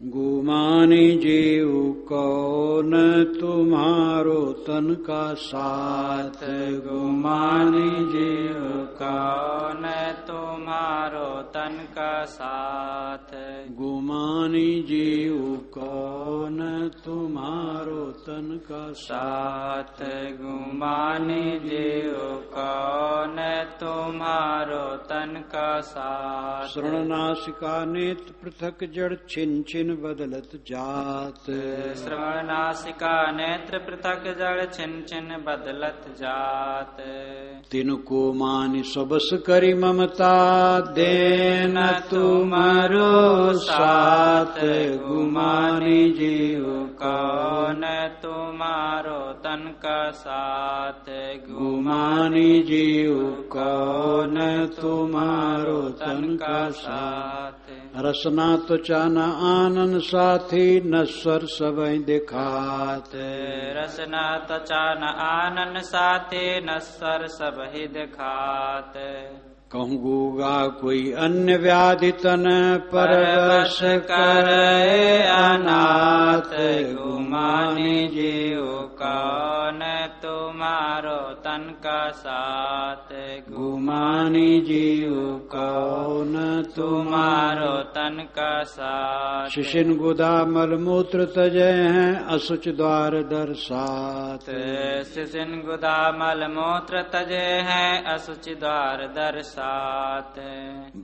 गुमानी जीव कौन तुम्हारो तन का साथ, गुमानी जीव कौन तुम्हारो तन का साथ। गुमानी जीव कौन तुम्हारो तन का साथ, गुमानी जीव कौन तुम्हारो तन का साथ। श्रवणनासिका नेत्र पृथक जड़ छिन छिन बदलत जात, श्रवणनासिका नेत्र पृथक जड़ छिन छिन बदलत जात। तिनको मानि सबस करी ममता, देन तुमरो साथ। गुमानी जीव कौन तुम्हारो तन का साथ, गुमानी जीव कौन तुम्हारो तन का साथ। रसना तो चाना आनन साथी, नस्वर सबई दिखात। रसना तो चाना आनन साथी, नस्वर सबहि दिखात। कहूँ गूगा कोई अन्य व्याधि तन, परवश करे अनाथ। गुमानी जीव कौन तुम्हारो तन का साथ, गुमानी जीव कौन तुम्हारो तन का साथ। शिशिन गुदा मलमूत्र तजय हैं, असुच द्वार दर्शात। शिशिन गुदा मलमूत्र तजय हैं, असुच द्वार दर्शात।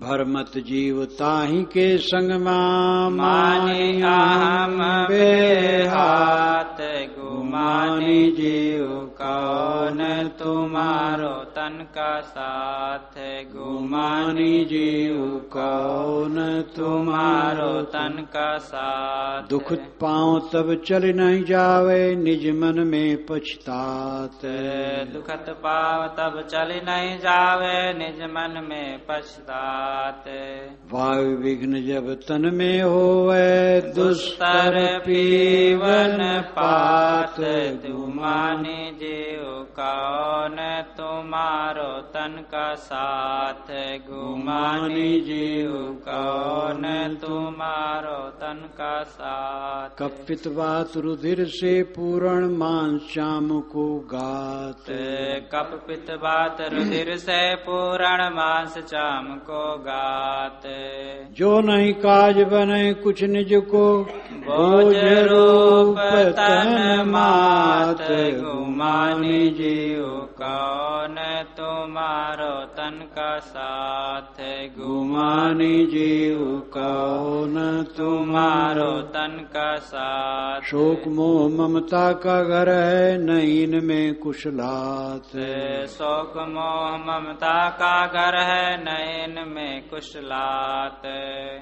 भरमत जीव ताहि के संग मानी अहम बेहात। गुमानी जीव कौन तुम्हारो तन का साथ, गुमानी जीव कौन तुम्हारो तन का साथ। दुख पाँव तब चल नहीं जावे, निज मन में पछतात। दुखत पाँव तब चल नहीं जावे, निज मन में पछतात। वायु विघ्न जब तन में होवे, दुस्तर पीवन पात। गुमानी जीव कौन तुम्हारो तन का साथ, गुमानी जीव कौन तुम्हारो तन का साथ। कपित बात रुधिर से पूर्ण मांस श्याम को गात। कपित बात रुधिर से पूर्ण मांस चाम को गात। जो नहीं काज बने कुछ निज को, बोझ रूप तन मात। गुमानी जीव कौन तुम तुम्हारो तन का साथ। गुमानी जीव कौन तुम्हारो तन का साथ। शोक मोह ममता का घर है न इनमें कुछ लात। शोक मोह ममता का घर है नयन में कुछ लात।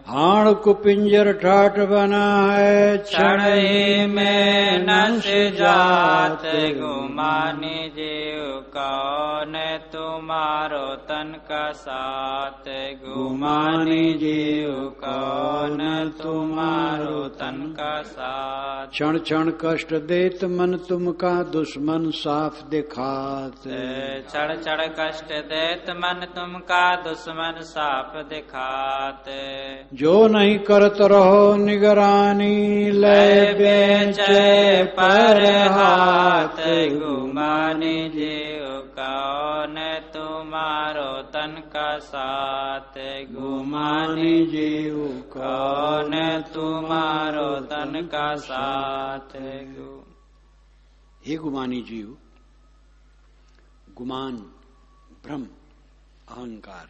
हाण कुपिंजर ठाठ बना है क्षण ही में नस जात। गुमानी जीव कौन तुम्हारो तन का साथ। गुमानी जीव कौन तुम्हारो तन का साथ। क्षण क्षण कष्ट देत मन तुमका दुश्मन साफ दिखात। क्षण क्षण कष्ट देत मन तुमका दुश्मन साफ दिखात। जो नहीं करत रहो निगरानी लय बेचे पर हाथ। गुमानी जीव कौन तुम्हारो तन का साथ। गुमानी जीव कौन तुम्हारो तन का साथ। हे गुमानी जीव, गुमान भ्रम अहंकार।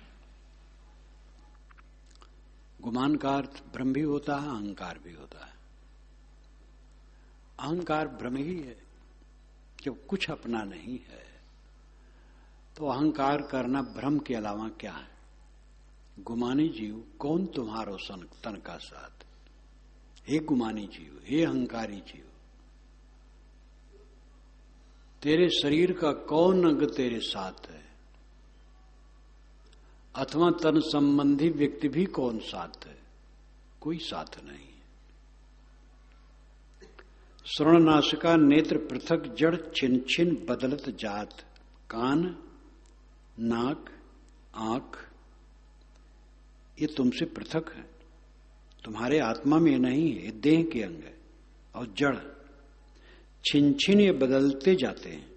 गुमान का अर्थ भ्रम भी होता है, अहंकार भी होता है। अहंकार भ्रम ही है। जब कुछ अपना नहीं है तो अहंकार करना भ्रम के अलावा क्या है। गुमानी जीव कौन तुम्हारो तन का साथ। हे गुमानी जीव, हे अहंकारी जीव, तेरे शरीर का कौन अंग तेरे साथ है, अथवा तन संबंधी व्यक्ति भी कौन साथ है। कोई साथ नहीं। श्रवण नासिका नेत्र पृथक जड़ छिन छिन बदलत जात। कान नाक आंख ये तुमसे पृथक है, तुम्हारे आत्मा में नहीं है, देह के अंग है। और जड़ छिन छिन ये बदलते जाते हैं।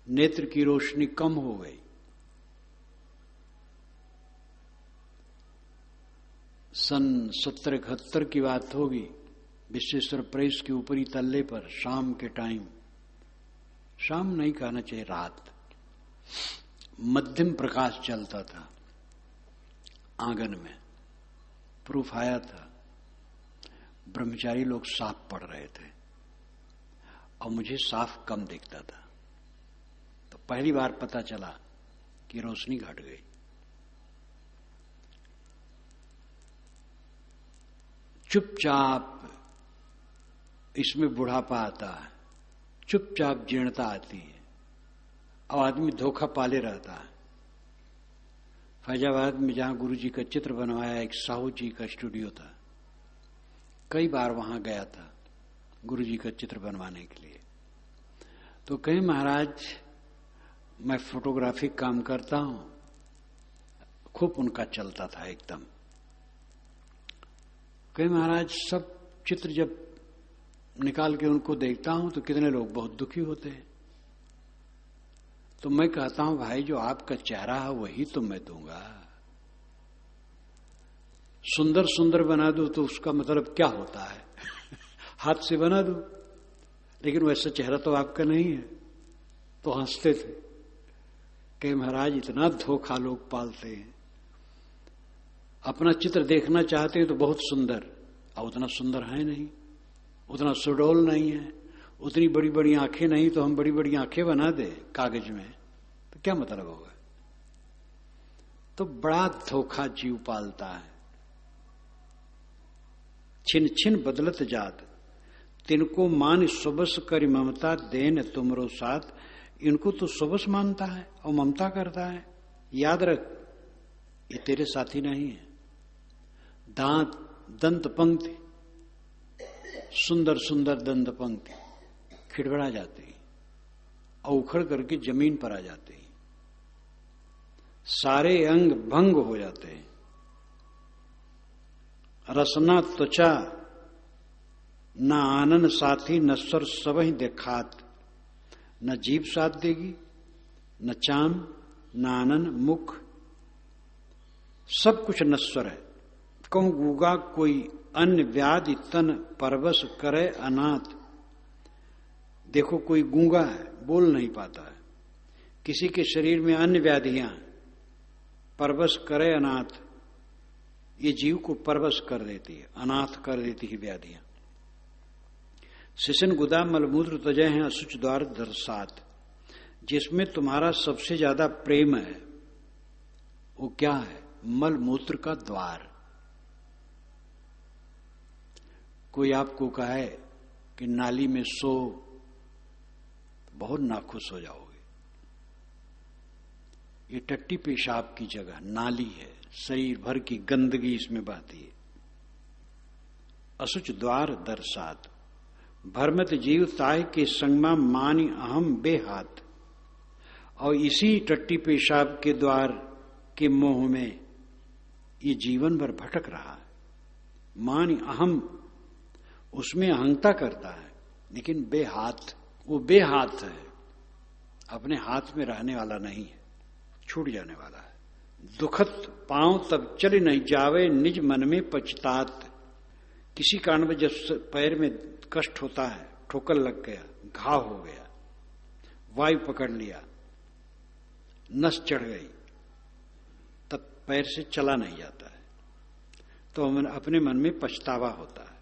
नेत्र की रोशनी कम हो गई। सन 70-71 की बात होगी। विश्वेश्वर प्रेस के ऊपरी तल्ले पर शाम के टाइम, शाम नहीं कहना चाहिए, रात, मध्यम प्रकाश चलता था। आंगन में प्रूफ आया था। ब्रह्मचारी लोग साफ पढ़ रहे थे और मुझे साफ कम दिखता था। तो पहली बार पता चला कि रोशनी घट गई। चुपचाप इसमें बुढ़ापा आता है, चुपचाप जीर्णता आती है और आदमी धोखा पाले रहता है। फैजाबाद में जहां गुरु जी का चित्र बनवाया, एक साहू जी का स्टूडियो था, कई बार वहां गया था गुरु जी का चित्र बनवाने के लिए। तो कहे महाराज मैं फोटोग्राफी काम करता हूं, खूब उनका चलता था एकदम। कहे महाराज सब चित्र जब निकाल के उनको देखता हूं तो कितने लोग बहुत दुखी होते हैं। तो मैं कहता हूं भाई जो आपका चेहरा है वही तो मैं दूंगा। सुंदर सुंदर बना दूं तो उसका मतलब क्या होता है हाथ से बना दूं, लेकिन वैसा चेहरा तो आपका नहीं है। तो हंसते थे कि महाराज इतना धोखा लोग पालते हैं। अपना चित्र देखना चाहते हैं तो बहुत सुंदर, और उतना सुंदर है नहीं, उतना सुडौल नहीं है, उतनी बड़ी बड़ी आंखें नहीं, तो हम बड़ी बड़ी आंखें बना दे कागज में, तो क्या मतलब होगा। तो बड़ा धोखा जीव पालता है। छिन छिन बदलत जात, तिनको मान सुबस करी ममता देन तुमरो साथ। इनको तो सुबस मानता है और ममता करता है। याद रख ये तेरे साथी नहीं है। दांत दंत पंक्ति, सुंदर सुंदर दंत पंक्ति खिड़खड़ा जाते हैं और उखड़ करके जमीन पर आ जाते हैं। सारे अंग भंग हो जाते हैं। रसना त्वचा न आनन साथी नश्वर सब ही देखात। न जीभ साथ देगी, न चाम, न आनन मुख, सब कुछ नश्वर है। कहूं गूगा कोई अन्य व्याधि तन परवश करे अनाथ। देखो कोई गूंगा है, बोल नहीं पाता है, किसी के शरीर में अन्य व्याधियां, परवश करे अनाथ, ये जीव को परवश कर देती है, अनाथ कर देती है व्याधियां। शिशन गुदा मलमूत्र तजय हैं असुच द्वार दरसात। जिसमें तुम्हारा सबसे ज्यादा प्रेम है वो क्या है? मलमूत्र का द्वार। कोई आपको कहे कि नाली में सो, बहुत नाखुश हो जाओगे। ये टट्टी पेशाब की जगह नाली है, शरीर भर की गंदगी इसमें बहती है। असुच द्वार दरसात। भरमत जीव ताय के संगमा मानी अहम बेहात। और इसी टट्टी पेशाब के द्वार के मोह में ये जीवन भर भटक रहा है। मानी अहम, उसमें अहंता करता है, लेकिन बेहात, वो बेहात है, अपने हाथ में रहने वाला नहीं है, छूट जाने वाला है। दुखत पांव तब चल नहीं जावे, निज मन में पछतात। किसी कारण में जब पैर में कष्ट होता है, ठोकर लग गया, घाव हो गया, वायु पकड़ लिया, नस चढ़ गई, तब पैर से चला नहीं जाता है, तो अपने मन में पछतावा होता है।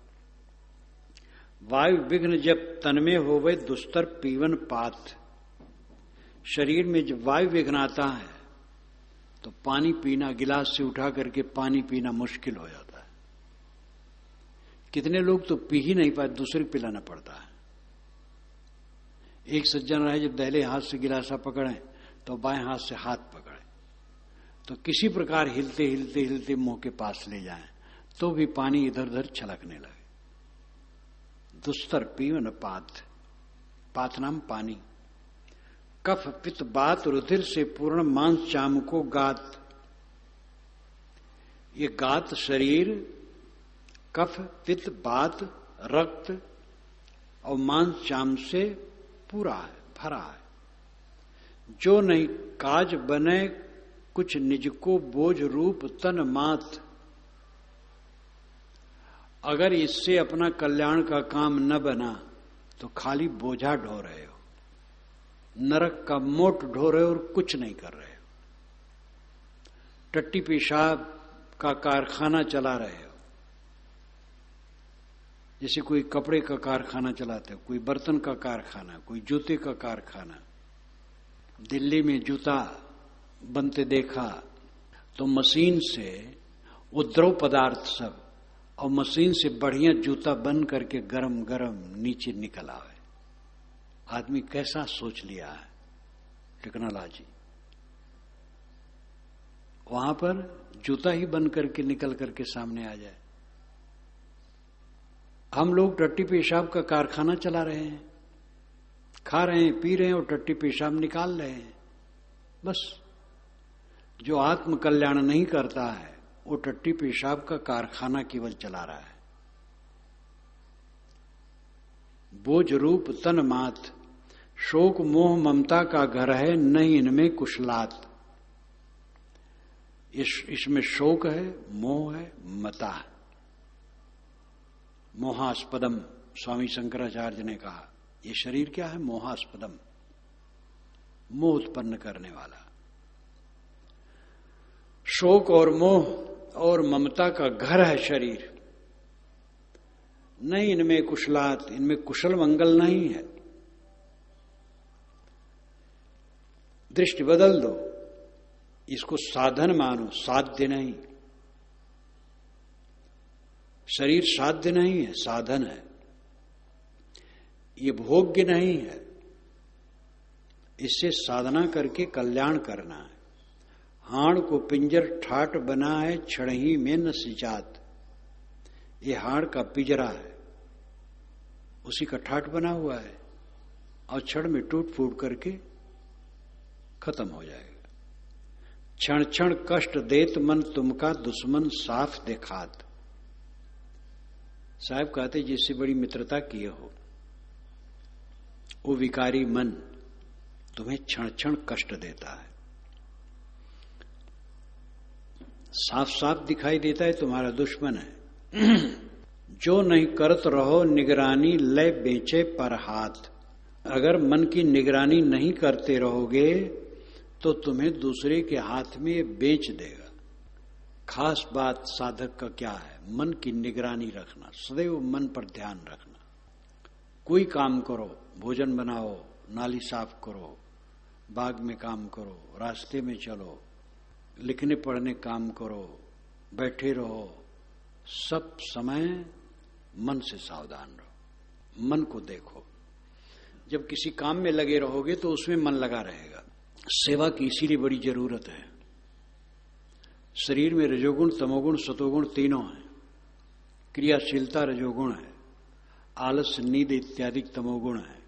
वायु विघ्न जब तन में होवे, दुस्तर पीवन पात। शरीर में जब वायु विघ्न आता है तो पानी पीना, गिलास से उठा करके पानी पीना मुश्किल हो जाता है। कितने लोग तो पी ही नहीं पाए, दूसरे को पिलाना पड़ता है। एक सज्जन रहे, जब दहले हाथ से गिलासा पकड़े तो बाएं हाथ से हाथ पकड़े, तो किसी प्रकार हिलते हिलते हिलते मुंह के पास ले जाएं तो भी पानी इधर उधर छलकने लगे। दुस्तर पीवन पात, पात नाम पानी। कफ पित्त बात रुधिर से पूर्ण मांस चाम को गात। ये गात शरीर कफ पित्त बात रक्त और मांस चाम से पूरा है, भरा है। जो नहीं काज बने कुछ निज को बोझ रूप तन मात। अगर इससे अपना कल्याण का काम न बना तो खाली बोझा ढो रहे हो, नरक का मोट ढो रहे हो और कुछ नहीं कर रहे हो। टट्टी पेशाब का कारखाना चला रहे हो। जैसे कोई कपड़े का कारखाना चलाते हो, कोई बर्तन का कारखाना, कोई जूते का कारखाना। दिल्ली में जूता बनते देखा तो मशीन से वो द्रव पदार्थ सब, और मशीन से बढ़िया जूता बन करके गरम गरम नीचे निकल आवे। आदमी कैसा सोच लिया है टेक्नोलॉजी। वहां पर जूता ही बन करके निकल करके सामने आ जाए। हम लोग टट्टी पेशाब का कारखाना चला रहे हैं, खा रहे हैं, पी रहे हैं और टट्टी पेशाब निकाल रहे हैं। बस जो आत्म कल्याण नहीं करता है वो टट्टी पेशाब का कारखाना केवल चला रहा है। बोझ रूप तन मात, शोक मोह ममता का घर है, नहीं इनमें कुशलात। इसमें शोक है, मोह है, मता है। मोहास्पदम, स्वामी शंकराचार्य ने कहा, ये शरीर क्या है? मोहास्पदम, मोह उत्पन्न करने वाला। शोक और मोह और ममता का घर है शरीर। नहीं इनमें कुशलात, इनमें कुशल मंगल नहीं है। दृष्टि बदल दो, इसको साधन मानो, साध्य नहीं। शरीर साध्य नहीं है, साधन है। ये भोग्य नहीं है, इससे साधना करके कल्याण करना है। हाड़ को पिंजर ठाट बना है, छड़ही में न सिजात। ये हाड़ का पिंजरा है, उसी का ठाट बना हुआ है और छड़ में टूट फूट करके खत्म हो जाएगा। क्षण क्षण कष्ट देत मन तुमका, दुश्मन साफ देखात। साहब कहते जिससे बड़ी मित्रता किए हो वो विकारी मन तुम्हें क्षण क्षण कष्ट देता है। साफ साफ दिखाई देता है तुम्हारा दुश्मन है। जो नहीं करत रहो निगरानी, लय बेचे पर हाथ। अगर मन की निगरानी नहीं करते रहोगे तो तुम्हें दूसरे के हाथ में बेच देगा। खास बात साधक का क्या है? मन की निगरानी रखना, सदैव मन पर ध्यान रखना। कोई काम करो, भोजन बनाओ, नाली साफ करो, बाग में काम करो, रास्ते में चलो, लिखने पढ़ने काम करो, बैठे रहो, सब समय मन से सावधान रहो, मन को देखो। जब किसी काम में लगे रहोगे तो उसमें मन लगा रहेगा। सेवा की इसीलिए बड़ी जरूरत है। शरीर में रजोगुण, तमोगुण, सतोगुण तीनों हैं। क्रियाशीलता रजोगुण है, आलस्य, नींद इत्यादि तमोगुण है,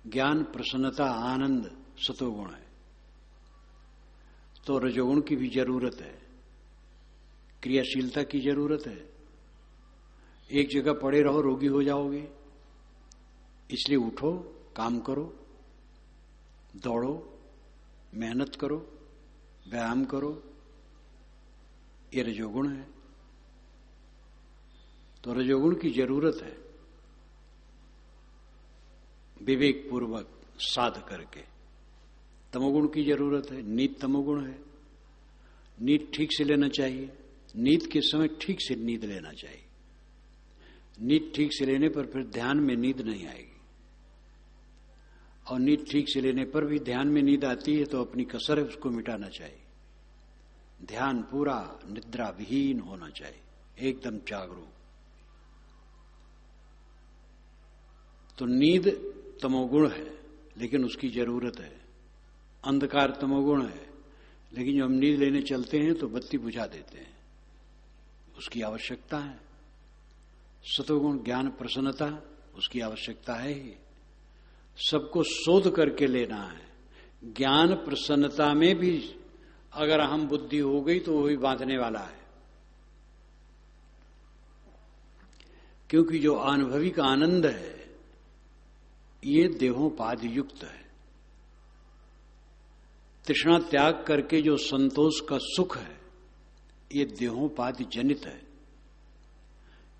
ज्ञान, प्रसन्नता, आनंद सतोगुण है। तो रजोगुण की भी जरूरत है, क्रियाशीलता की जरूरत है। एक जगह पड़े रहो रोगी हो जाओगे, इसलिए उठो, काम करो, दौड़ो, मेहनत करो, व्यायाम करो, ये रजोगुण है। तो रजोगुण की जरूरत है विवेक पूर्वक साध करके। तमोगुण की जरूरत है, नींद तमोगुण है। नींद ठीक से लेना चाहिए, नींद के समय ठीक से नींद लेना चाहिए। नींद ठीक से लेने पर फिर ध्यान में नींद नहीं आएगी, और नींद ठीक से लेने पर भी ध्यान में नींद आती है तो अपनी कसर है उसको मिटाना चाहिए। ध्यान पूरा निद्रा विहीन होना चाहिए, एकदम जागरूक। तो नींद तमोगुण है लेकिन उसकी जरूरत है। अंधकार तमोगुण है लेकिन जब हम नींद लेने चलते हैं तो बत्ती बुझा देते हैं, उसकी आवश्यकता है। सतोगुण ज्ञान प्रसन्नता, उसकी आवश्यकता है ही। सबको शोध करके लेना है। ज्ञान प्रसन्नता में भी अगर अहम बुद्धि हो गई तो वही बांधने वाला है, क्योंकि जो अनुभविक आनंद है ये देहोपाधि युक्त है। तृष्णा त्याग करके जो संतोष का सुख है ये देहोपाधि जनित है।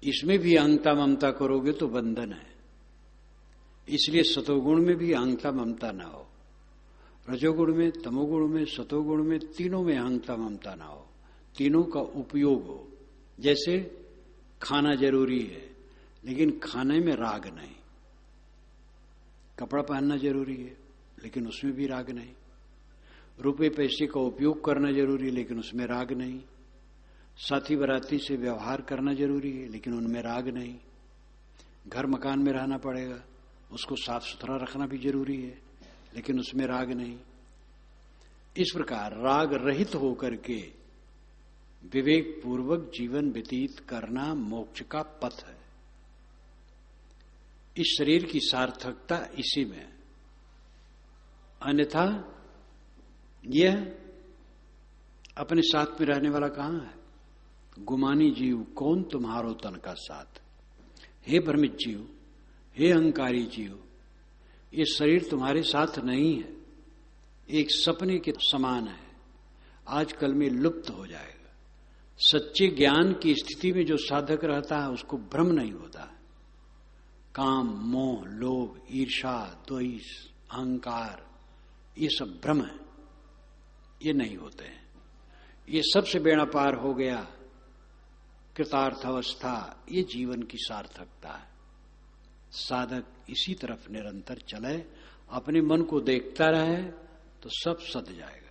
इसमें भी अहंता ममता करोगे तो बंधन है। इसलिए सतोगुण में भी अहंता ममता ना हो, रजोगुण में, तमोगुण में, सतोगुण में, तीनों में अहंता ममता ना हो। तीनों का उपयोग हो। जैसे खाना जरूरी है लेकिन खाने में राग नहीं, कपड़ा पहनना जरूरी है लेकिन उसमें भी राग नहीं, रुपए पैसे का उपयोग करना जरूरी है लेकिन उसमें राग नहीं, साथी बराती से व्यवहार करना जरूरी है लेकिन उनमें राग नहीं, घर मकान में रहना पड़ेगा, उसको साफ सुथरा रखना भी जरूरी है लेकिन उसमें राग नहीं। इस प्रकार राग रहित होकर के विवेक पूर्वक जीवन व्यतीत करना मोक्ष का पथ है। इस शरीर की सार्थकता इसी में है। अन्यथा यह अपने साथ में रहने वाला कहां है? गुमानी जीव कौन तुम्हारो तन का साथ। हे भ्रमित जीव, हे अहंकारी जीव, ये शरीर तुम्हारे साथ नहीं है, एक सपने के समान है, आजकल में लुप्त हो जाएगा। सच्चे ज्ञान की स्थिति में जो साधक रहता है उसको भ्रम नहीं होता है। काम, मोह, लोभ, ईर्षा, द्वेष, अहंकार, ये सब भ्रम है, ये नहीं होते हैं। ये सबसे बेड़ा पार हो गया, कृतार्थ अवस्था, ये जीवन की सार्थकता है। साधक इसी तरफ निरंतर चले, अपने मन को देखता रहे तो सब सध जाएगा।